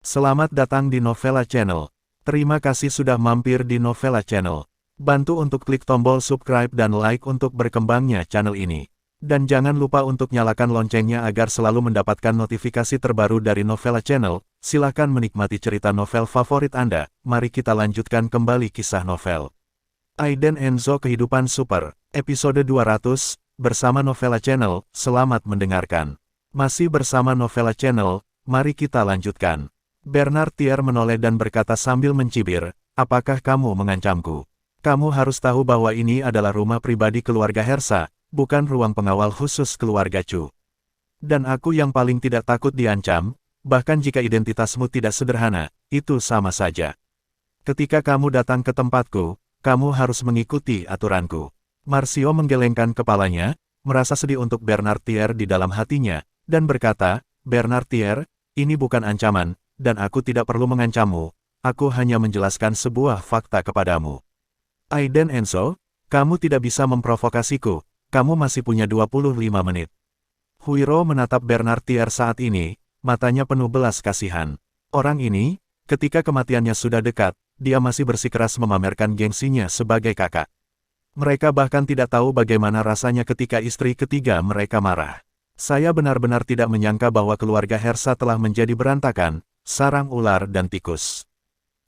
Selamat datang di Novella Channel. Terima kasih sudah mampir di Novella Channel. Bantu untuk klik tombol subscribe dan like untuk berkembangnya channel ini. Dan jangan lupa untuk nyalakan loncengnya agar selalu mendapatkan notifikasi terbaru dari Novella Channel. Silakan menikmati cerita novel favorit Anda. Mari kita lanjutkan kembali kisah novel Aiden Enzo Kehidupan Super, episode 200, bersama Novella Channel. Selamat mendengarkan. Masih bersama Novella Channel, mari kita lanjutkan. Bernard Thier menoleh dan berkata sambil mencibir, "Apakah kamu mengancamku? Kamu harus tahu bahwa ini adalah rumah pribadi keluarga Hersa, bukan ruang pengawal khusus keluarga Chu. Dan aku yang paling tidak takut diancam, bahkan jika identitasmu tidak sederhana, itu sama saja. Ketika kamu datang ke tempatku, kamu harus mengikuti aturanku." Marcio menggelengkan kepalanya, merasa sedih untuk Bernard Thier di dalam hatinya, dan berkata, "Bernard Thier, ini bukan ancaman, dan aku tidak perlu mengancammu, aku hanya menjelaskan sebuah fakta kepadamu. Aiden Enzo, kamu tidak bisa memprovokasiku, kamu masih punya 25 menit. Huiro menatap Bernard Thier saat ini, matanya penuh belas kasihan. Orang ini, ketika kematiannya sudah dekat, dia masih bersikeras memamerkan gengsinya sebagai kakak. Mereka bahkan tidak tahu bagaimana rasanya ketika istri ketiga mereka marah. Saya benar-benar tidak menyangka bahwa keluarga Hersa telah menjadi berantakan, sarang ular dan tikus.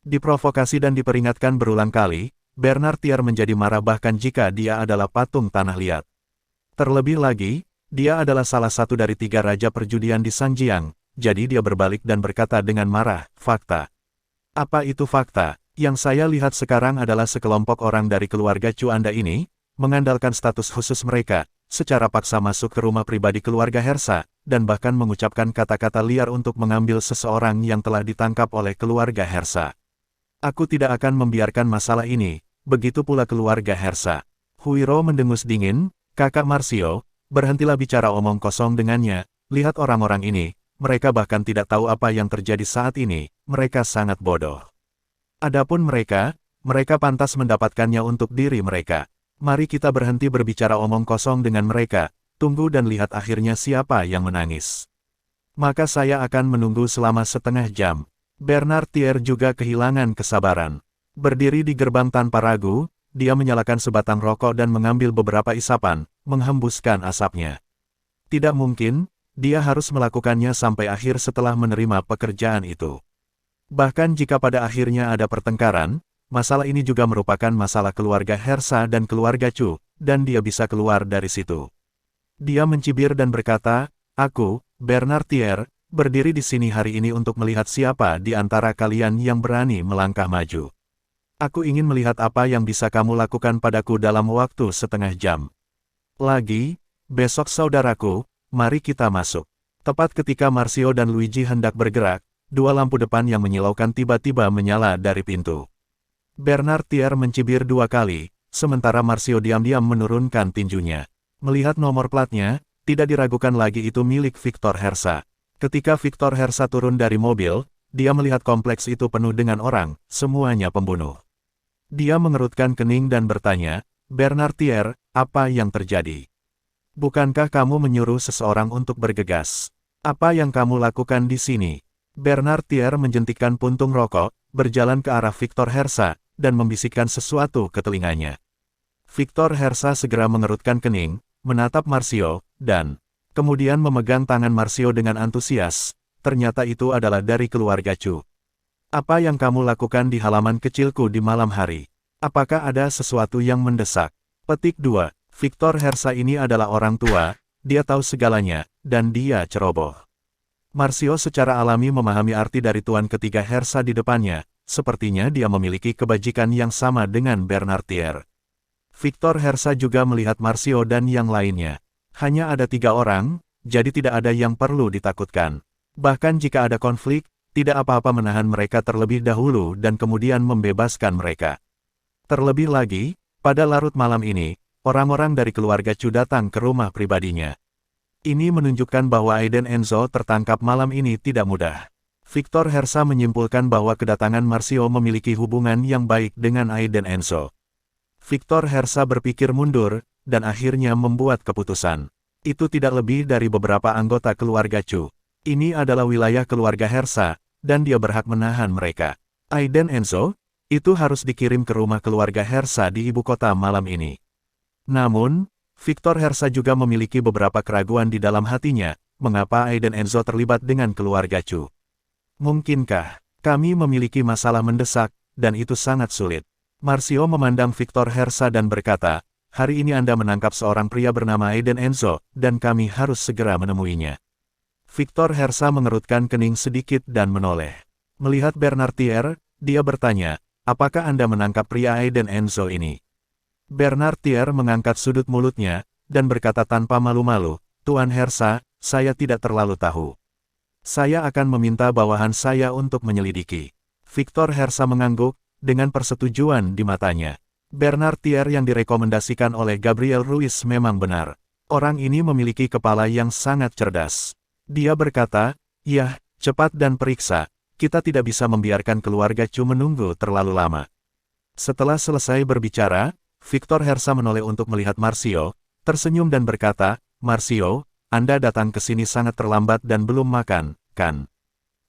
Diprovokasi dan diperingatkan berulang kali, Bernard Thier menjadi marah bahkan jika dia adalah patung tanah liat. Terlebih lagi, dia adalah salah satu dari 3 raja perjudian di Sangjiang, jadi dia berbalik dan berkata dengan marah, "Fakta. Apa itu fakta? Yang saya lihat sekarang adalah sekelompok orang dari keluarga Chu Anda ini, mengandalkan status khusus mereka, secara paksa masuk ke rumah pribadi keluarga Hersa, dan bahkan mengucapkan kata-kata liar untuk mengambil seseorang yang telah ditangkap oleh keluarga Hersa. Aku tidak akan membiarkan masalah ini, begitu pula keluarga Hersa." Huiro mendengus dingin, "Kakak Marcio, berhentilah bicara omong kosong dengannya, lihat orang-orang ini, mereka bahkan tidak tahu apa yang terjadi saat ini, mereka sangat bodoh. Adapun mereka pantas mendapatkannya untuk diri mereka. Mari kita berhenti berbicara omong kosong dengan mereka, tunggu dan lihat akhirnya siapa yang menangis. Maka saya akan menunggu selama setengah jam." Bernard Thier juga kehilangan kesabaran. Berdiri di gerbang tanpa ragu, dia menyalakan sebatang rokok dan mengambil beberapa isapan, menghembuskan asapnya. Tidak mungkin, dia harus melakukannya sampai akhir setelah menerima pekerjaan itu. Bahkan jika pada akhirnya ada pertengkaran, masalah ini juga merupakan masalah keluarga Hersa dan keluarga Chu, dan dia bisa keluar dari situ. Dia mencibir dan berkata, "Aku, Bernard Thier, berdiri di sini hari ini untuk melihat siapa di antara kalian yang berani melangkah maju. Aku ingin melihat apa yang bisa kamu lakukan padaku dalam waktu setengah jam lagi. Besok saudaraku, mari kita masuk." Tepat ketika Marcio dan Luigi hendak bergerak, 2 lampu depan yang menyilaukan tiba-tiba menyala dari pintu. Bernard Thier mencibir 2 kali, sementara Marcio diam-diam menurunkan tinjunya. Melihat nomor platnya, tidak diragukan lagi itu milik Victor Hersa. Ketika Victor Hersa turun dari mobil, dia melihat kompleks itu penuh dengan orang, semuanya pembunuh. Dia mengerutkan kening dan bertanya, "Bernard Thier, apa yang terjadi? Bukankah kamu menyuruh seseorang untuk bergegas? Apa yang kamu lakukan di sini?" Bernard Thier menjentikkan puntung rokok, berjalan ke arah Victor Hersa, dan membisikkan sesuatu ke telinganya. Victor Hersa segera mengerutkan kening, menatap Marcio, dan kemudian memegang tangan Marcio dengan antusias. "Ternyata itu adalah dari keluarga Chu. Apa yang kamu lakukan di halaman kecilku di malam hari? Apakah ada sesuatu yang mendesak?" Petik 2. Victor Hersa ini adalah orang tua, dia tahu segalanya, dan dia ceroboh. Marcio secara alami memahami arti dari tuan ketiga Hersa di depannya, sepertinya dia memiliki kebajikan yang sama dengan Bernard Thier. Victor Hersa juga melihat Marcio dan yang lainnya. Hanya ada 3 orang, jadi tidak ada yang perlu ditakutkan. Bahkan jika ada konflik, tidak apa-apa menahan mereka terlebih dahulu dan kemudian membebaskan mereka. Terlebih lagi, pada larut malam ini, orang-orang dari keluarga Chu datang ke rumah pribadinya. Ini menunjukkan bahwa Aiden Enzo tertangkap malam ini tidak mudah. Victor Hersa menyimpulkan bahwa kedatangan Marcio memiliki hubungan yang baik dengan Aiden Enzo. Victor Hersa berpikir mundur, dan akhirnya membuat keputusan. Itu tidak lebih dari beberapa anggota keluarga Chu. Ini adalah wilayah keluarga Hersa, dan dia berhak menahan mereka. Aiden Enzo, itu harus dikirim ke rumah keluarga Hersa di ibu kota malam ini. Namun, Victor Hersa juga memiliki beberapa keraguan di dalam hatinya, mengapa Aiden Enzo terlibat dengan keluarga Chu. Mungkinkah kami memiliki masalah mendesak, dan itu sangat sulit. Marcio memandang Victor Hersa dan berkata, hari ini Anda menangkap seorang pria bernama Aiden Enzo, dan kami harus segera menemuinya. Victor Hersa mengerutkan kening sedikit dan menoleh. Melihat Bernardier, dia bertanya, apakah Anda menangkap pria Aiden Enzo ini? Bernardier mengangkat sudut mulutnya, dan berkata tanpa malu-malu, Tuan Hersa, saya tidak terlalu tahu. Saya akan meminta bawahan saya untuk menyelidiki. Victor Hersa mengangguk, dengan persetujuan di matanya. Bernardier yang direkomendasikan oleh Gabriel Ruiz memang benar. Orang ini memiliki kepala yang sangat cerdas. Dia berkata, ya, cepat dan periksa, kita tidak bisa membiarkan keluarga Chu menunggu terlalu lama. Setelah selesai berbicara, Victor Hersa menoleh untuk melihat Marcio, tersenyum dan berkata, Marcio, Anda datang ke sini sangat terlambat dan belum makan, kan?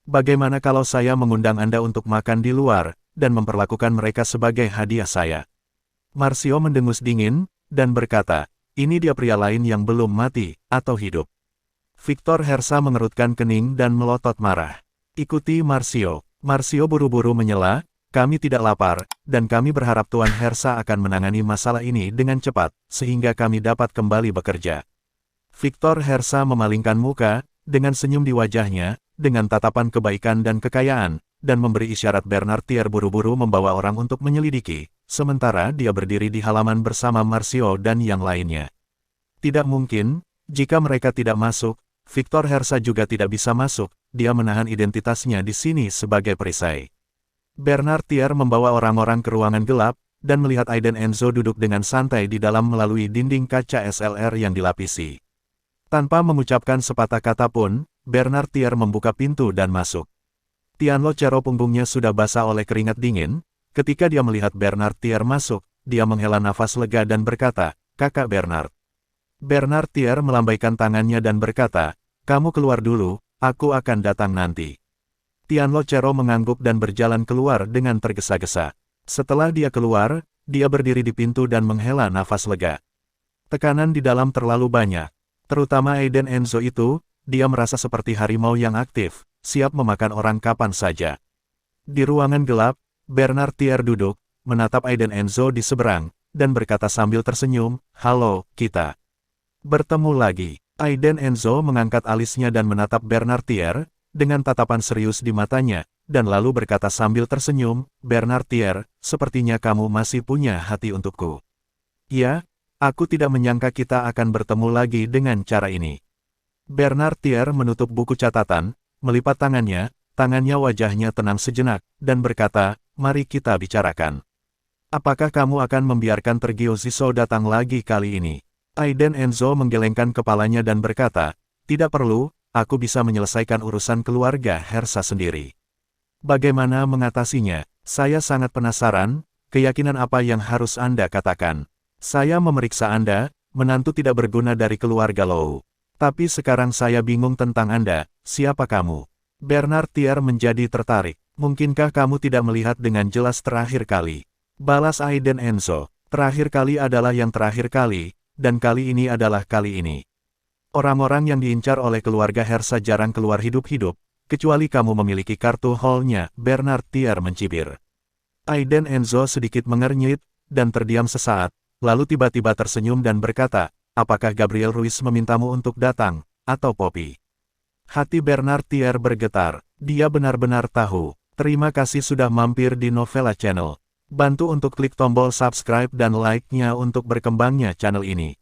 Bagaimana kalau saya mengundang Anda untuk makan di luar, dan memperlakukan mereka sebagai hadiah saya? Marcio mendengus dingin, dan berkata, ini dia pria lain yang belum mati, atau hidup. Victor Hersa mengerutkan kening dan melotot marah. Ikuti Marcio. Marcio buru-buru menyela, kami tidak lapar, dan kami berharap Tuan Hersa akan menangani masalah ini dengan cepat, sehingga kami dapat kembali bekerja. Victor Hersa memalingkan muka, dengan senyum di wajahnya, dengan tatapan kebaikan dan kekayaan, dan memberi isyarat Bernardier buru-buru membawa orang untuk menyelidiki, sementara dia berdiri di halaman bersama Marcio dan yang lainnya. Tidak mungkin, jika mereka tidak masuk, Victor Hersa juga tidak bisa masuk, dia menahan identitasnya di sini sebagai perisai. Bernardier membawa orang-orang ke ruangan gelap, dan melihat Aiden Enzo duduk dengan santai di dalam melalui dinding kaca SLR yang dilapisi. Tanpa mengucapkan sepatah kata pun, Bernardier membuka pintu dan masuk. Tianlo Chero punggungnya sudah basah oleh keringat dingin. Ketika dia melihat Bernardier masuk, dia menghela nafas lega dan berkata, Kakak Bernard. Bernardier melambaikan tangannya dan berkata, kamu keluar dulu, aku akan datang nanti. Tianlo Chero mengangguk dan berjalan keluar dengan tergesa-gesa. Setelah dia keluar, dia berdiri di pintu dan menghela nafas lega. Tekanan di dalam terlalu banyak. Terutama Aiden Enzo itu, dia merasa seperti harimau yang aktif, siap memakan orang kapan saja. Di ruangan gelap, Bernardier duduk, menatap Aiden Enzo di seberang, dan berkata sambil tersenyum, halo, kita bertemu lagi. Aiden Enzo mengangkat alisnya dan menatap Bernardier, dengan tatapan serius di matanya, dan lalu berkata sambil tersenyum, Bernardier, sepertinya kamu masih punya hati untukku. Ya, aku tidak menyangka kita akan bertemu lagi dengan cara ini. Bernardier menutup buku catatan, melipat tangannya wajahnya tenang sejenak, dan berkata, mari kita bicarakan. Apakah kamu akan membiarkan Tergio Zisou datang lagi kali ini? Aiden Enzo menggelengkan kepalanya dan berkata, tidak perlu, aku bisa menyelesaikan urusan keluarga Hersa sendiri. Bagaimana mengatasinya? Saya sangat penasaran, keyakinan apa yang harus Anda katakan? Saya memeriksa Anda, menantu tidak berguna dari keluarga Lou. Tapi sekarang saya bingung tentang Anda, siapa kamu? Bernardier menjadi tertarik. Mungkinkah kamu tidak melihat dengan jelas terakhir kali? Balas Aiden Enzo, terakhir kali adalah yang terakhir kali, dan kali ini adalah kali ini. Orang-orang yang diincar oleh keluarga Hersa jarang keluar hidup-hidup, kecuali kamu memiliki kartu haulnya, Bernardier mencibir. Aiden Enzo sedikit mengernyit, dan terdiam sesaat, lalu tiba-tiba tersenyum dan berkata, apakah Gabriel Ruiz memintamu untuk datang, atau Poppy? Hati Bernardier bergetar, dia benar-benar tahu. Terima kasih sudah mampir di Novella Channel. Bantu untuk klik tombol subscribe dan like-nya untuk berkembangnya channel ini.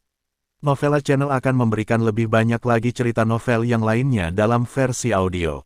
Novella Channel akan memberikan lebih banyak lagi cerita novel yang lainnya dalam versi audio.